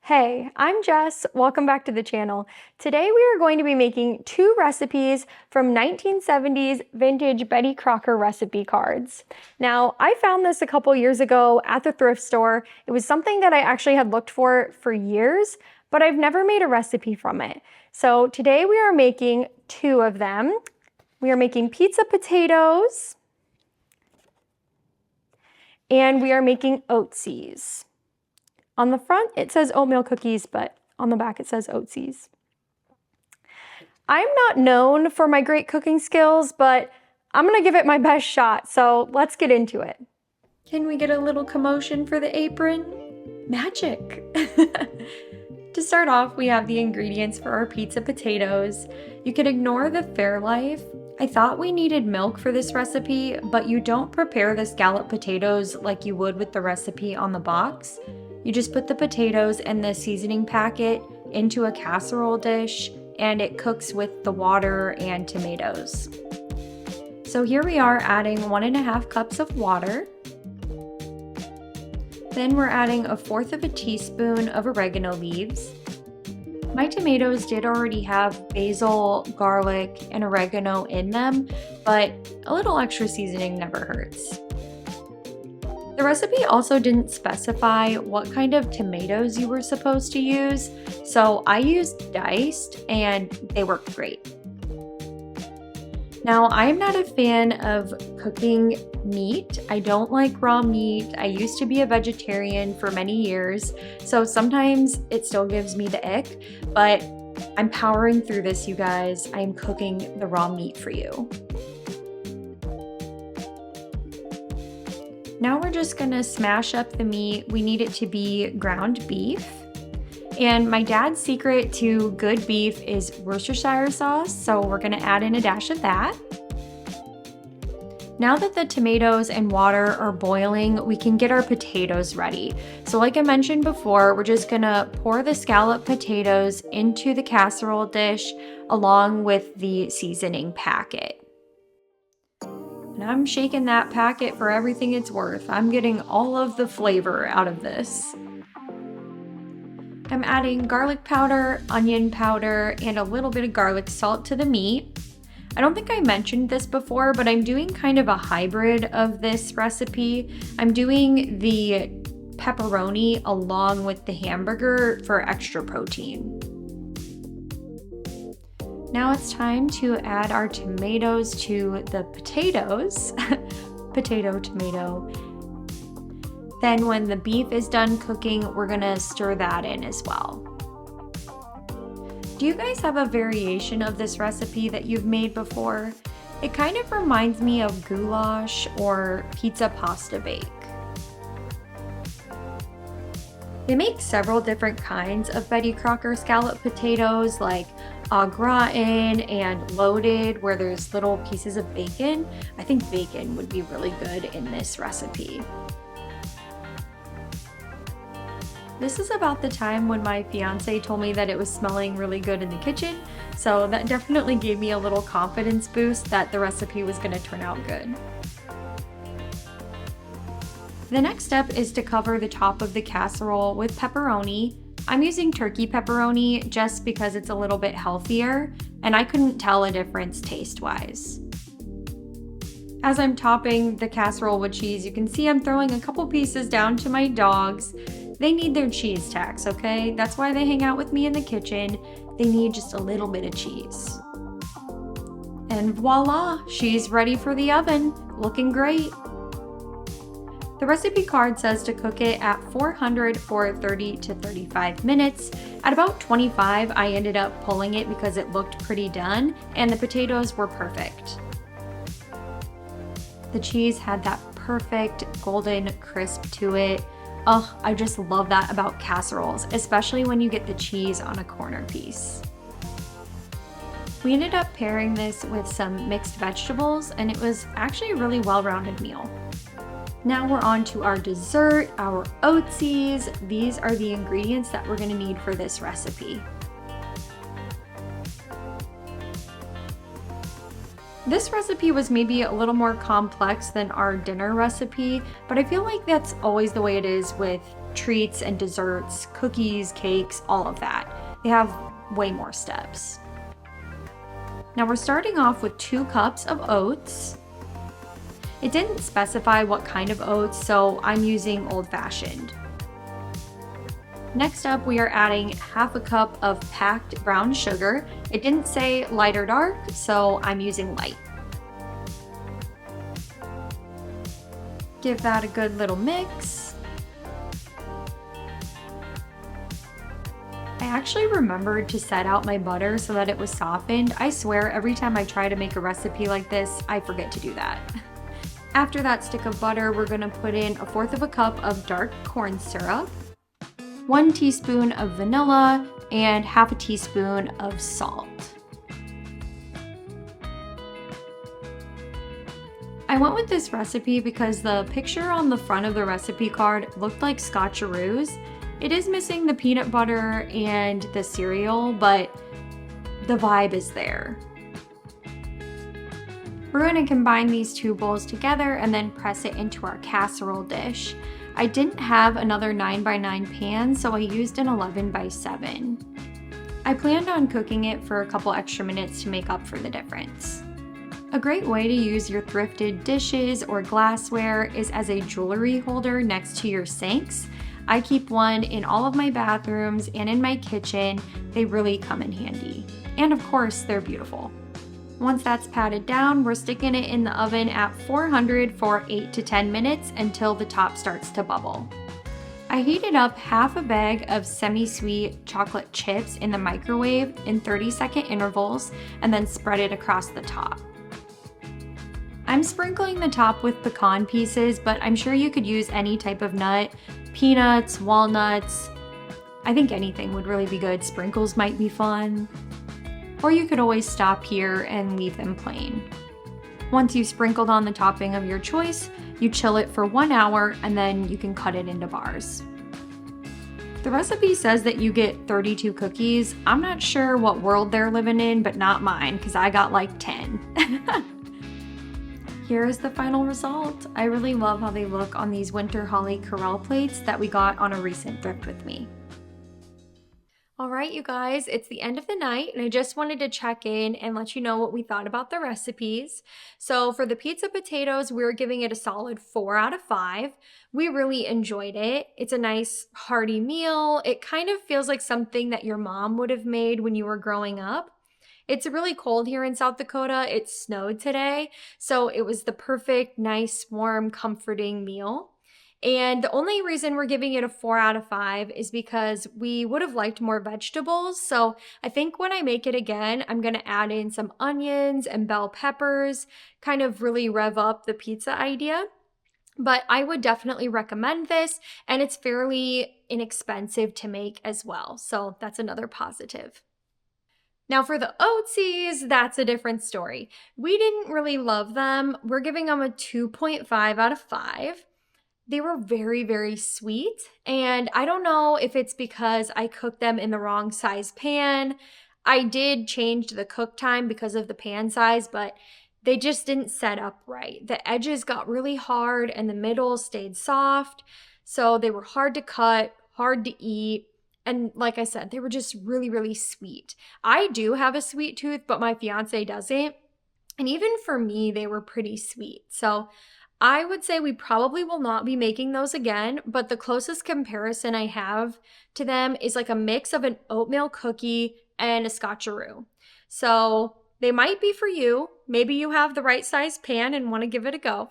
Hey, I'm Jess. Welcome back to the channel. Today we are going to be making two recipes from 1970s vintage Betty Crocker recipe cards. Now, I found this a couple years ago at the thrift store. It was something that I actually had looked for years, but I've never made a recipe from it. So today we are making two of them. We are making pizza potatoes and we are making oatsies. On the front, it says oatmeal cookies, but on the back, it says oatsies. I'm not known for my great cooking skills, but I'm gonna give it my best shot, so let's get into it. Can we get a little commotion for the apron? Magic! To start off, we have the ingredients for our pizza potatoes. You can ignore the Fairlife. I thought we needed milk for this recipe, but you don't prepare the scallop potatoes like you would with the recipe on the box. You just put the potatoes and the seasoning packet into a casserole dish and it cooks with the water and tomatoes. So here we are adding 1.5 cups of water. Then we're adding 1/4 teaspoon of oregano leaves. My tomatoes did already have basil, garlic, and oregano in them, but a little extra seasoning never hurts. The recipe also didn't specify what kind of tomatoes you were supposed to use, so I used diced and they worked great. Now, I'm not a fan of cooking meat. I don't like raw meat. I used to be a vegetarian for many years, so sometimes it still gives me the ick, but I'm powering through this, you guys. I'm cooking the raw meat for you. Now we're just gonna smash up the meat. We need it to be ground beef. And my dad's secret to good beef is Worcestershire sauce, so we're gonna add in a dash of that. Now that the tomatoes and water are boiling, we can get our potatoes ready. So like I mentioned before, we're just gonna pour the scallop potatoes into the casserole dish along with the seasoning packet. And I'm shaking that packet for everything it's worth. I'm getting all of the flavor out of this. I'm adding garlic powder, onion powder, and a little bit of garlic salt to the meat. I don't think I mentioned this before, but I'm doing kind of a hybrid of this recipe. I'm doing the pepperoni along with the hamburger for extra protein. Now it's time to add our tomatoes to the potatoes. Potato, tomato. Then when the beef is done cooking, we're gonna stir that in as well. Do you guys have a variation of this recipe that you've made before? It kind of reminds me of goulash or pizza pasta bake. They make several different kinds of Betty Crocker scallop potatoes, like au gratin and loaded, where there's little pieces of bacon. I think bacon would be really good in this recipe. This is about the time when my fiance told me that it was smelling really good in the kitchen, so that definitely gave me a little confidence boost that the recipe was going to turn out good. The next step is to cover the top of the casserole with pepperoni. I'm using turkey pepperoni just because it's a little bit healthier, and I couldn't tell a difference taste-wise. As I'm topping the casserole with cheese, you can see I'm throwing a couple pieces down to my dogs. They need their cheese tax, okay? That's why they hang out with me in the kitchen. They need just a little bit of cheese. And voila, she's ready for the oven. Looking great. The recipe card says to cook it at 400 for 30 to 35 minutes. At about 25, I ended up pulling it because it looked pretty done and the potatoes were perfect. The cheese had that perfect golden crisp to it. Oh, I just love that about casseroles, especially when you get the cheese on a corner piece. We ended up pairing this with some mixed vegetables and it was actually a really well-rounded meal. Now we're on to our dessert, our oatsies. These are the ingredients that we're gonna need for this recipe. This recipe was maybe a little more complex than our dinner recipe, but I feel like that's always the way it is with treats and desserts, cookies, cakes, all of that. They have way more steps. Now we're starting off with 2 cups of oats. It didn't specify what kind of oats, so I'm using old-fashioned. Next up, we are adding half a cup of packed brown sugar. It didn't say light or dark, so I'm using light. Give that a good little mix. I actually remembered to set out my butter so that it was softened. I swear every time I try to make a recipe like this, I forget to do that. After that stick of butter, we're gonna put in 1/4 cup of dark corn syrup, 1 teaspoon of vanilla, and 1/2 teaspoon of salt. I went with this recipe because the picture on the front of the recipe card looked like Scotcheroos. It is missing the peanut butter and the cereal, but the vibe is there. We're going to combine these 2 bowls together and then press it into our casserole dish. I didn't have another 9x9 pan, so I used an 11x7. I planned on cooking it for a couple extra minutes to make up for the difference. A great way to use your thrifted dishes or glassware is as a jewelry holder next to your sinks. I keep one in all of my bathrooms and in my kitchen. They really come in handy. And of course, they're beautiful. Once that's patted down, we're sticking it in the oven at 400 for 8 to 10 minutes until the top starts to bubble. I heated up half a bag of semi-sweet chocolate chips in the microwave in 30-second intervals and then spread it across the top. I'm sprinkling the top with pecan pieces, but I'm sure you could use any type of nut, peanuts, walnuts. I think anything would really be good. Sprinkles might be fun. Or you could always stop here and leave them plain. Once you've sprinkled on the topping of your choice, you chill it for 1 hour and then you can cut it into bars. The recipe says that you get 32 cookies. I'm not sure what world they're living in, but not mine, because I got like 10. Here is the final result. I really love how they look on these winter holly Corelle plates that we got on a recent thrift with me. All right, you guys, it's the end of the night, and I just wanted to check in and let you know what we thought about the recipes. So for the pizza potatoes, we're giving it a solid 4 out of 5. We really enjoyed it. It's a nice hearty meal. It kind of feels like something that your mom would have made when you were growing up. It's really cold here in South Dakota. It snowed today, so it was the perfect, nice, warm, comforting meal. And the only reason we're giving it a 4 out of 5 is because we would have liked more vegetables. So I think when I make it again, I'm going to add in some onions and bell peppers, kind of really rev up the pizza idea. But I would definitely recommend this, and it's fairly inexpensive to make as well. So that's another positive. Now for the Oatsies, that's a different story. We didn't really love them. We're giving them a 2.5 out of 5. They were very, very sweet, and I don't know if it's because I cooked them in the wrong size pan. I did change the cook time because of the pan size, but they just didn't set up right. The edges got really hard and the middle stayed soft, so they were hard to cut, hard to eat, and like I said, they were just really, really sweet. I do have a sweet tooth, but my fiance doesn't, and even for me, they were pretty sweet. So I would say we probably will not be making those again, but the closest comparison I have to them is like a mix of an oatmeal cookie and a Scotcheroo. So they might be for you. Maybe you have the right size pan and want to give it a go.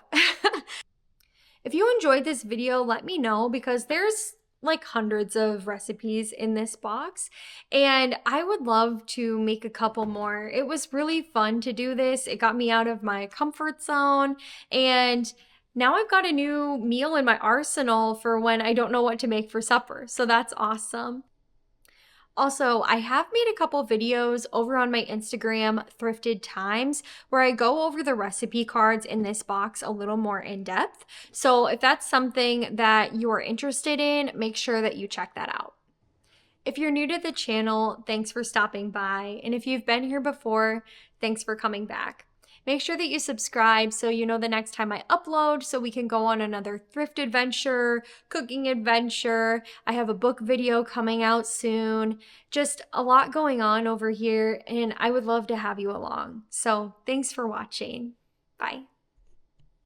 If you enjoyed this video, let me know, because there's like hundreds of recipes in this box, and I would love to make a couple more. It was really fun to do this. It got me out of my comfort zone, and now I've got a new meal in my arsenal for when I don't know what to make for supper. So that's awesome. Also, I have made a couple videos over on my Instagram, Thrifted Times, where I go over the recipe cards in this box a little more in depth. So if that's something that you are interested in, make sure that you check that out. If you're new to the channel, thanks for stopping by. And if you've been here before, thanks for coming back. Make sure that you subscribe so you know the next time I upload, so we can go on another thrift adventure, cooking adventure. I have a book video coming out soon. Just a lot going on over here, and I would love to have you along. So thanks for watching. Bye.